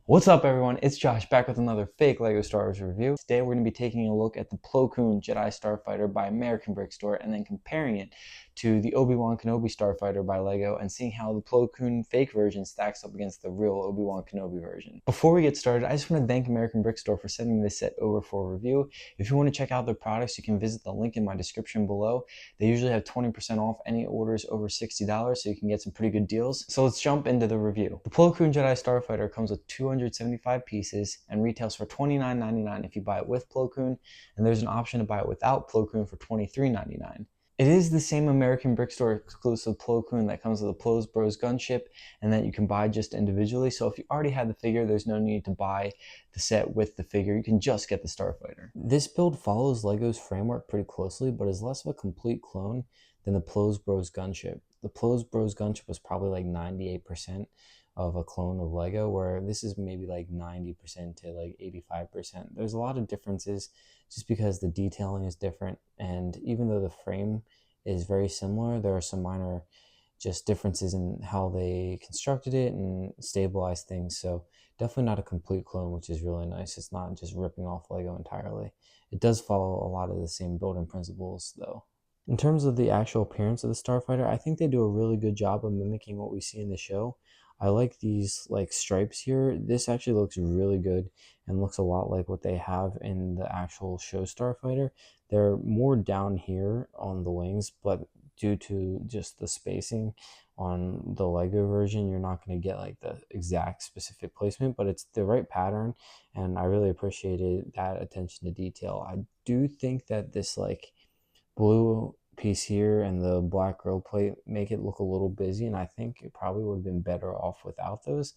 What's up everyone, it's Josh back with another fake LEGO Star Wars review. Today we're going to be taking a look at the Plo Koon Jedi Star Fighter by American Brick Store and then comparing it to the Obi-Wan Kenobi Starfighter by LEGO and seeing how the Plo Koon fake version stacks up against the real Obi-Wan Kenobi version. Before we get started, I just want to thank American Brick Store for sending this set over for review. If you want to check out their products, you can visit the link in my description below. They usually have 20% off any orders over $60, so you can get some pretty good deals. So let's jump into the review. The Plo Koon Jedi Starfighter comes with 275 pieces and retails for $29.99 if you buy it with Plo Koon, and there's an option to buy it without Plo Koon for $23.99. It is the same American Brick Store exclusive Plo Koon that comes with a Plo's Bros gunship and that you can buy just individually. So if you already had the figure, there's no need to buy the set with the figure. You can just get the Starfighter. This build follows LEGO's framework pretty closely, but is less of a complete clone than the Plo's Bros gunship. The Plo's Bros gunship was probably like 98% of a clone of LEGO, where this is maybe like 90% to like 85%. There's a lot of differences just because the detailing is different, and even though the frame is very similar, there are some minor just differences in how they constructed it and stabilized things. So definitely not a complete clone, which is really nice. It's not just ripping off LEGO entirely. It does follow a lot of the same building principles though. In terms of the actual appearance of the Starfighter, I think they do a really good job of mimicking what we see in the show. I like these like stripes here. This actually looks really good and looks a lot like what they have in the actual show Starfighter. They're more down here on the wings, but due to just the spacing on the LEGO version, you're not going to get like the exact specific placement, but it's the right pattern, and I really appreciated that attention to detail. I do think that this like blue piece here and the black grill plate make it look a little busy, and I think it probably would have been better off without those,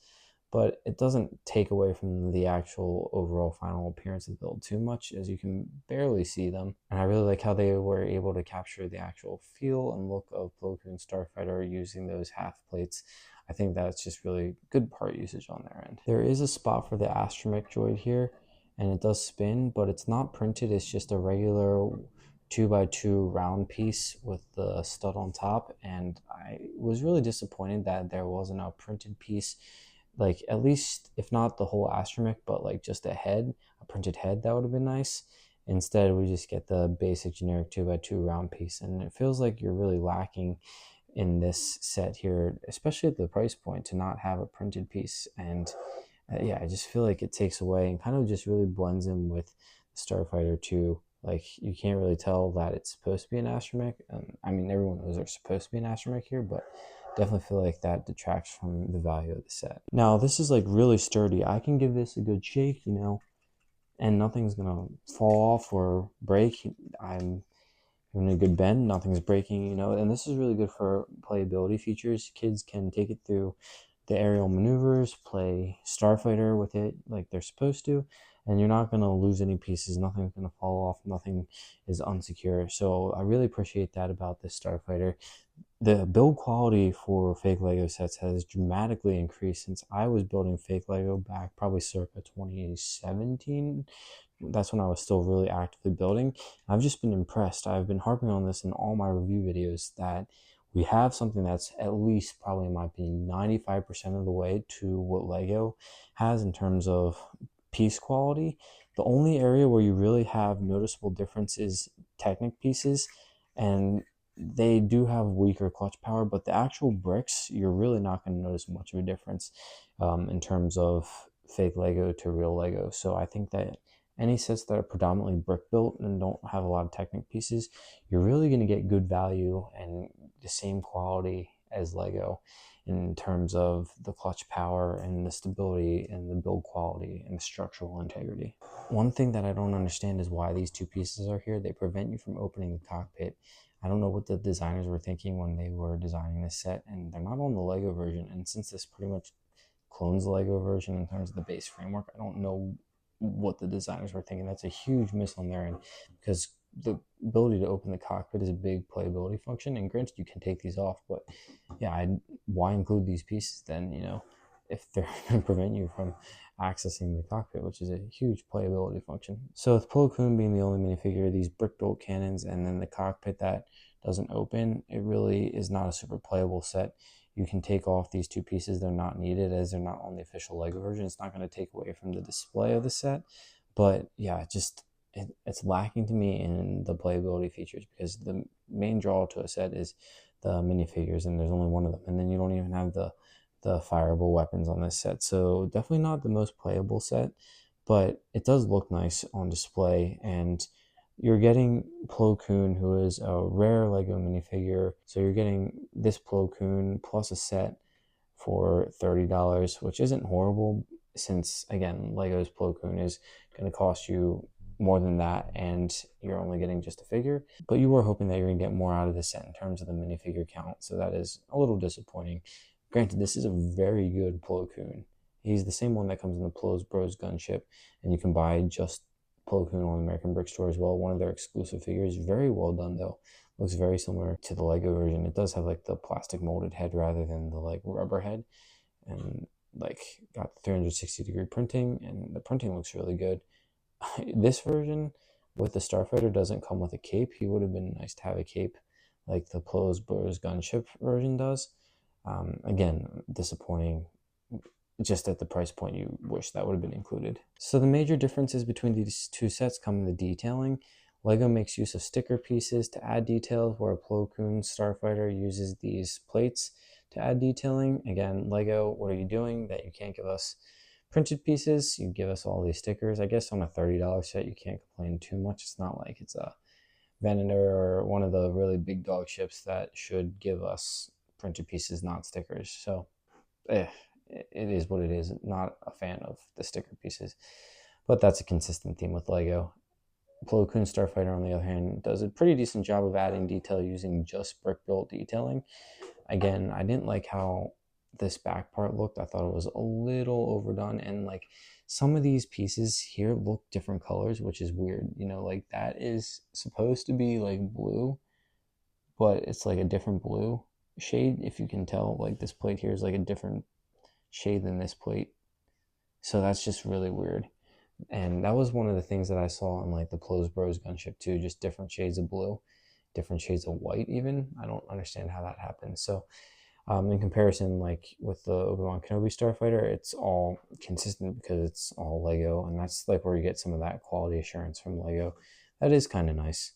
but it doesn't take away from the actual overall final appearance of the build too much, as you can barely see them. And I really like how they were able to capture the actual feel and look of Plo Koon Starfighter using those half plates. I think that's just really good part usage on their end. There is a spot for the astromech droid here, and it does spin, but it's not printed. It's just a regular 2x2 round piece with the stud on top, and I was really disappointed that there wasn't a printed piece, like at least if not the whole astromech, but like just a head, a printed head. That would have been nice. Instead we just get the basic generic 2x2 round piece, and it feels like you're really lacking in this set here, especially at the price point, to not have a printed piece. And yeah, I just feel like it takes away and kind of just really blends in with Starfighter 2. Like, you can't really tell that it's supposed to be an astromech. I mean, everyone knows there's supposed to be an astromech here, but definitely feel like that detracts from the value of the set. Now, this is like really sturdy. I can give this a good shake, and nothing's gonna fall off or break. I'm giving a good bend, nothing's breaking, and this is really good for playability features. Kids can take it through the aerial maneuvers, play Starfighter with it like they're supposed to, and you're not going to lose any pieces. Nothing's going to fall off. Nothing is unsecure. So I really appreciate that about this Starfighter. The build quality for fake LEGO sets has dramatically increased since I was building fake LEGO back probably circa 2017. That's when I was still really actively building. I've just been impressed. I've been harping on this in all my review videos that we have something that's at least, probably in my opinion, 95% of the way to what LEGO has in terms of piece quality. The only area where you really have noticeable difference is Technic pieces, and they do have weaker clutch power, but the actual bricks, you're really not going to notice much of a difference in terms of fake LEGO to real LEGO. So I think that any sets that are predominantly brick built and don't have a lot of Technic pieces, you're really going to get good value and the same quality as LEGO in terms of the clutch power and the stability and the build quality and the structural integrity. One thing that I don't understand is why these two pieces are here. They prevent you from opening the cockpit. I don't know what the designers were thinking when they were designing this set, and they're not on the LEGO version. And since this pretty much clones the LEGO version in terms of the base framework, I don't know what the designers were thinking. That's a huge miss on their end, because the ability to open the cockpit is a big playability function, and granted you can take these off, but yeah, why include these pieces then, if they're going to prevent you from accessing the cockpit, which is a huge playability function. So with Plo Koon being the only minifigure, these brick built cannons, and then the cockpit that doesn't open, it really is not a super playable set. you can take off these two pieces. They're not needed as they're not on the official Lego version. It's not going to take away from the display of the set, but yeah, it's lacking to me in the playability features, because the main draw to a set is the minifigures, and there's only one of them, and then you don't even have the fireable weapons on this set. So definitely not the most playable set, but it does look nice on display. And you're getting Plo Koon, who is a rare Lego minifigure. So you're getting this Plo Koon plus a set for $30, which isn't horrible, since again, Lego's Plo Koon is going to cost you more than that, and you're only getting just a figure. But you were hoping that you're going to get more out of the set in terms of the minifigure count, so that is a little disappointing. Granted, this is a very good Plo Koon. He's the same one that comes in the Plo's Bros gunship, and you can buy just Plo Koon on American Brick Store as well. One of their exclusive figures. Very well done though. Looks very similar to the Lego version. It does have like the plastic molded head rather than the like rubber head, and like got 360-degree printing, and the printing looks really good. This version with the Starfighter doesn't come with a cape. He would have been nice to have a cape like the Plo's Bros gunship version does. Again, disappointing, just at the price point you wish that would have been included. So the major differences between these two sets come in the detailing. Lego makes use of sticker pieces to add details, where Plo Koon Starfighter uses these plates to add detailing. Again, Lego, what are you doing that you can't give us printed pieces? You give us all these stickers. I guess on a $30 set, you can't complain too much. It's not like it's a Venator or one of the really big dog ships that should give us printed pieces, not stickers. So, it is what it is. Not a fan of the sticker pieces, but that's a consistent theme with Lego. Plo Koon Starfighter, on the other hand, does a pretty decent job of adding detail using just brick built detailing. Again, I didn't like how this back part looked. I thought it was a little overdone, and like some of these pieces here look different colors, which is weird. You know, like that is supposed to be like blue, but it's like a different blue shade. If you can tell, like this plate here is like a different shade than this plate. So that's just really weird. And that was one of the things that I saw in like the Plo's Bros gunship too, just different shades of blue, different shades of white even. I don't understand how that happens. So in comparison, like with the Obi-Wan Kenobi Starfighter, it's all consistent because it's all Lego, and that's like where you get some of that quality assurance from Lego. That is kind of nice.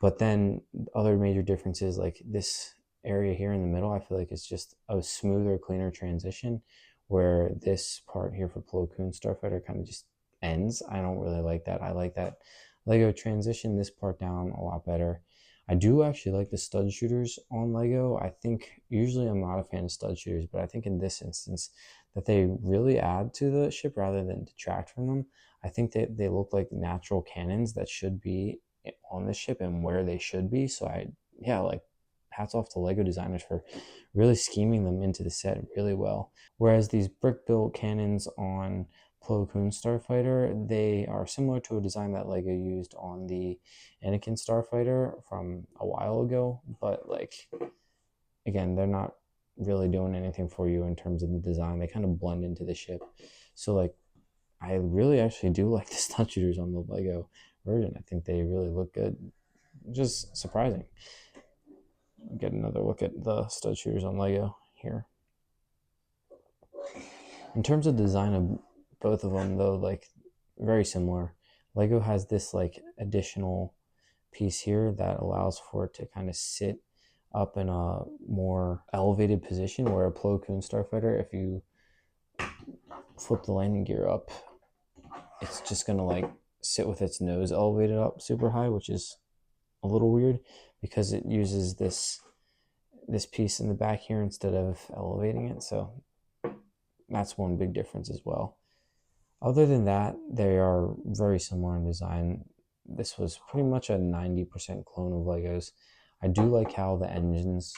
But then other major differences, like this area here in the middle, I feel like it's just a smoother, cleaner transition, where this part here for Plo Koon Starfighter kind of just ends. I don't really like that. I like that Lego transition this part down a lot better. I do actually like the stud shooters on Lego. I think usually I'm not a fan of stud shooters, but I think in this instance that they really add to the ship rather than detract from them. I think that they look like natural cannons that should be on the ship and where they should be. So yeah, like hats off to Lego designers for really scheming them into the set really well. Whereas these brick built cannons on Plo Koon Starfighter, they are similar to a design that Lego used on the Anakin Starfighter from a while ago, but like again, they're not really doing anything for you in terms of the design. They kind of blend into the ship. So like I really actually do like the stud shooters on the Lego version. I think they really look good. Just surprising. Get another look at the stud shooters on Lego here. In terms of design of both of them, though, like very similar. Lego has this like additional piece here that allows for it to kind of sit up in a more elevated position, where a Plo Koon Starfighter, if you flip the landing gear up, it's just gonna like sit with its nose elevated up super high, which is a little weird because it uses this piece in the back here instead of elevating it. So that's one big difference as well. Other than that, they are very similar in design. This was pretty much a 90% clone of Legos. I do like how the engines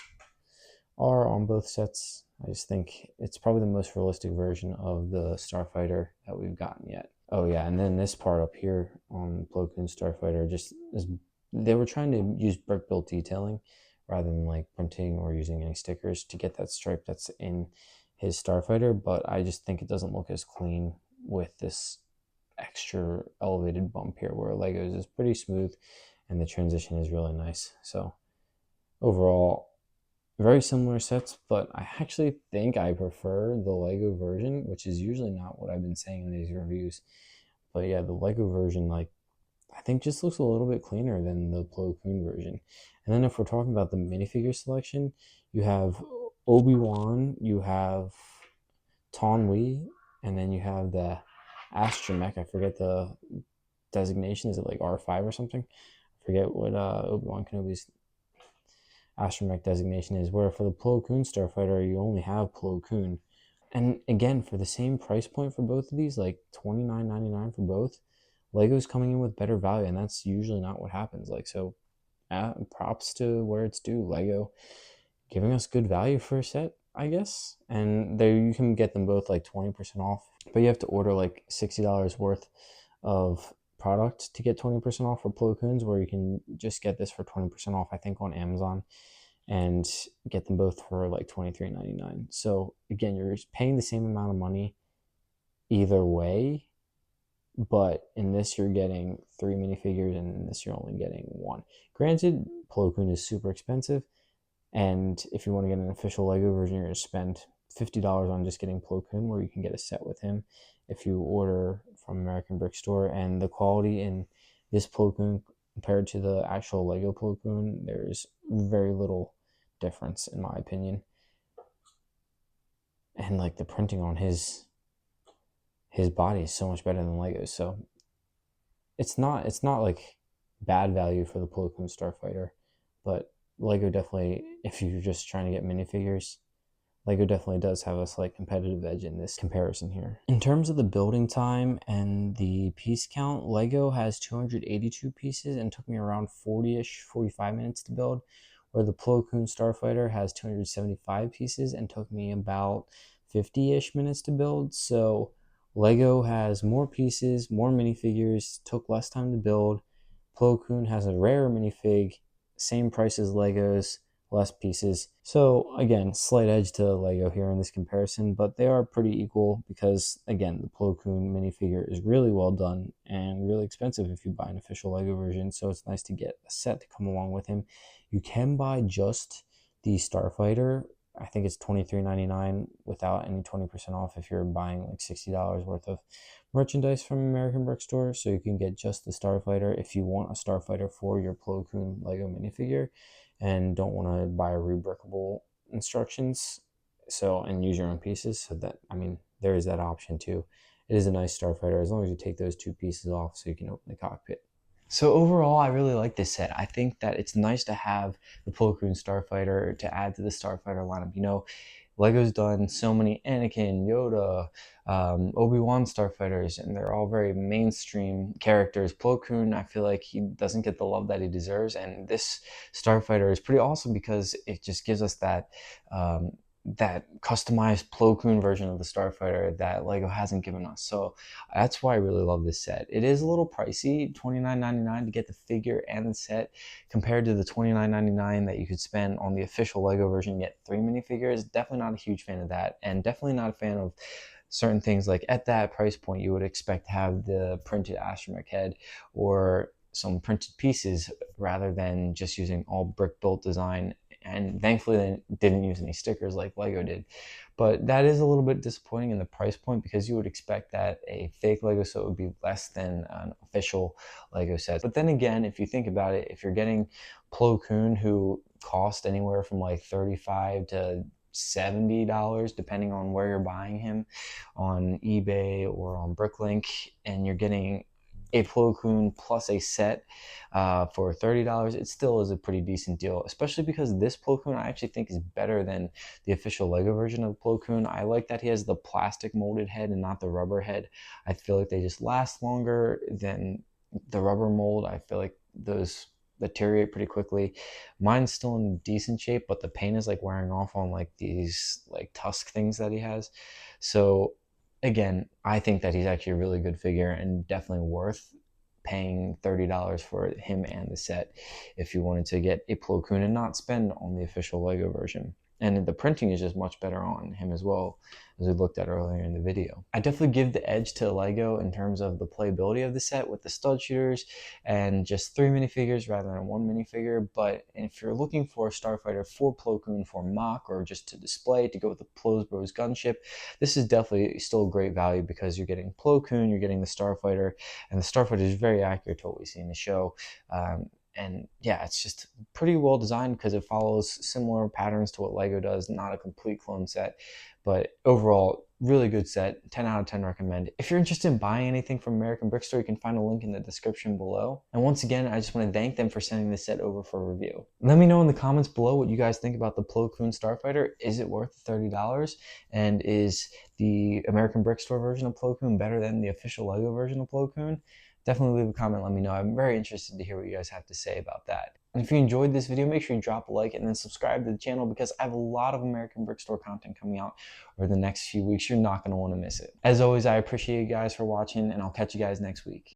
are on both sets. I just think it's probably the most realistic version of the Starfighter that we've gotten yet. Oh yeah, and then this part up here on Plo Koon Starfighter just is, they were trying to use brick built detailing rather than like printing or using any stickers to get that stripe that's in his Starfighter, but I just think it doesn't look as clean with this extra elevated bump here, where Legos is pretty smooth and the transition is really nice. So overall, very similar sets, but I actually think I prefer the Lego version, which is usually not what I've been saying in these reviews. But yeah, the Lego version, like, I think just looks a little bit cleaner than the Plo Koon version. And then if we're talking about the minifigure selection, you have Obi-Wan, you have Ton Wee, and then you have the Astromech. I forget the designation. Is it like R5 or something? I forget what Obi-Wan Kenobi's astromech designation is, where for the Plo Koon Starfighter, you only have Plo Koon. And again, for the same price point for both of these, like $29.99 for both, Lego's coming in with better value, and that's usually not what happens. Like, so props to where it's due. Lego giving us good value for a set, I guess. And there you can get them both like 20% off, but you have to order like $60 worth of product to get 20% off for Plo Koons, where you can just get this for 20% off, I think, on Amazon, and get them both for like $23.99. So again, you're paying the same amount of money either way, but in this you're getting 3 minifigures, and in this you're only getting 1. Granted, Plo Koon is super expensive, and if you want to get an official Lego version, you're going to spend $50 on just getting Plo Koon, where you can get a set with him if you order from American Brick Store. And the quality in this Plo Koon compared to the actual Lego Plo Koon, there's very little difference in my opinion. And like the printing on his body is so much better than Lego's. So it's not like bad value for the Plo Koon Starfighter, but Lego definitely, if you're just trying to get minifigures, Lego definitely does have a slight competitive edge in this comparison here. In terms of the building time and the piece count, Lego has 282 pieces and took me around 40-ish, 45 minutes to build, where the Plo Koon Starfighter has 275 pieces and took me about 50-ish minutes to build. So Lego has more pieces, more minifigures, took less time to build. Plo Koon has a rare minifig, same price as Lego's, less pieces. So again, slight edge to Lego here in this comparison, but they are pretty equal because, again, the Plo Koon minifigure is really well done and really expensive if you buy an official Lego version. So it's nice to get a set to come along with him. You can buy just the Starfighter. I think it's $23.99 without any 20% off if you're buying like $60 worth of merchandise from American Brick Store. So you can get just the Starfighter if you want a Starfighter for your Plo Koon Lego minifigure and don't want to buy rebrickable instructions, so, and use your own pieces. So that, I mean, there is that option too. It is a nice Starfighter as long as you take those 2 pieces off so you can open the cockpit. So overall, I really like this set. I think that it's nice to have the Plo Koon Starfighter to add to the Starfighter lineup. You know, Lego's done so many Anakin, Yoda, Obi-Wan Starfighters, and they're all very mainstream characters. Plo Koon, I feel like he doesn't get the love that he deserves, and this Starfighter is pretty awesome because it just gives us that that customized Plo Koon version of the Starfighter that Lego hasn't given us. So that's why I really love this set. It is a little pricey, $29.99 to get the figure and the set, compared to the $29.99 that you could spend on the official Lego version, get 3 minifigures. Definitely not a huge fan of that, and definitely not a fan of certain things. Like at that price point, you would expect to have the printed astromech head or some printed pieces rather than just using all brick built design. And thankfully they didn't use any stickers like Lego did. But that is a little bit disappointing in the price point because you would expect that a fake Lego set would be less than an official Lego set. But then again, if you think about it, if you're getting Plo Koon, who cost anywhere from like $35 to $70 depending on where you're buying him on eBay or on Bricklink, and you're getting a Plo Koon plus a set for $30, it still is a pretty decent deal, especially because this Plo Koon I actually think is better than the official Lego version of Plo Koon. I like that he has the plastic molded head and not the rubber head. I feel like they just last longer than the rubber mold. I feel like those deteriorate pretty quickly. Mine's still in decent shape, but the paint is like wearing off on like these like tusk things that he has. So again, I think that he's actually a really good figure and definitely worth paying $30 for him and the set if you wanted to get a Plo Koon and not spend on the official Lego version. And the printing is just much better on him as well, as we looked at earlier in the video. I definitely give the edge to Lego in terms of the playability of the set with the stud shooters and just 3 minifigures rather than 1 minifigure. But if you're looking for a starfighter for Plo Koon for mock or just to display to go with the Plo's Bros gunship, this is definitely still a great value because you're getting Plo Koon, you're getting the starfighter, and the starfighter is very accurate to what we see in the show. And yeah, it's just pretty well designed because it follows similar patterns to what Lego does, not a complete clone set, but overall, really good set. 10 out of 10 recommend. If you're interested in buying anything from American Brick Store, you can find a link in the description below. And once again, I just want to thank them for sending this set over for review. Let me know in the comments below what you guys think about the Plo Koon Starfighter. Is it worth $30? And is the American Brick Store version of Plo Koon better than the official Lego version of Plo Koon? Definitely leave a comment, let me know. I'm very interested to hear what you guys have to say about that. And if you enjoyed this video, make sure you drop a like and then subscribe to the channel because I have a lot of American Brick Store content coming out over the next few weeks. You're not going to want to miss it. As always, I appreciate you guys for watching, and I'll catch you guys next week.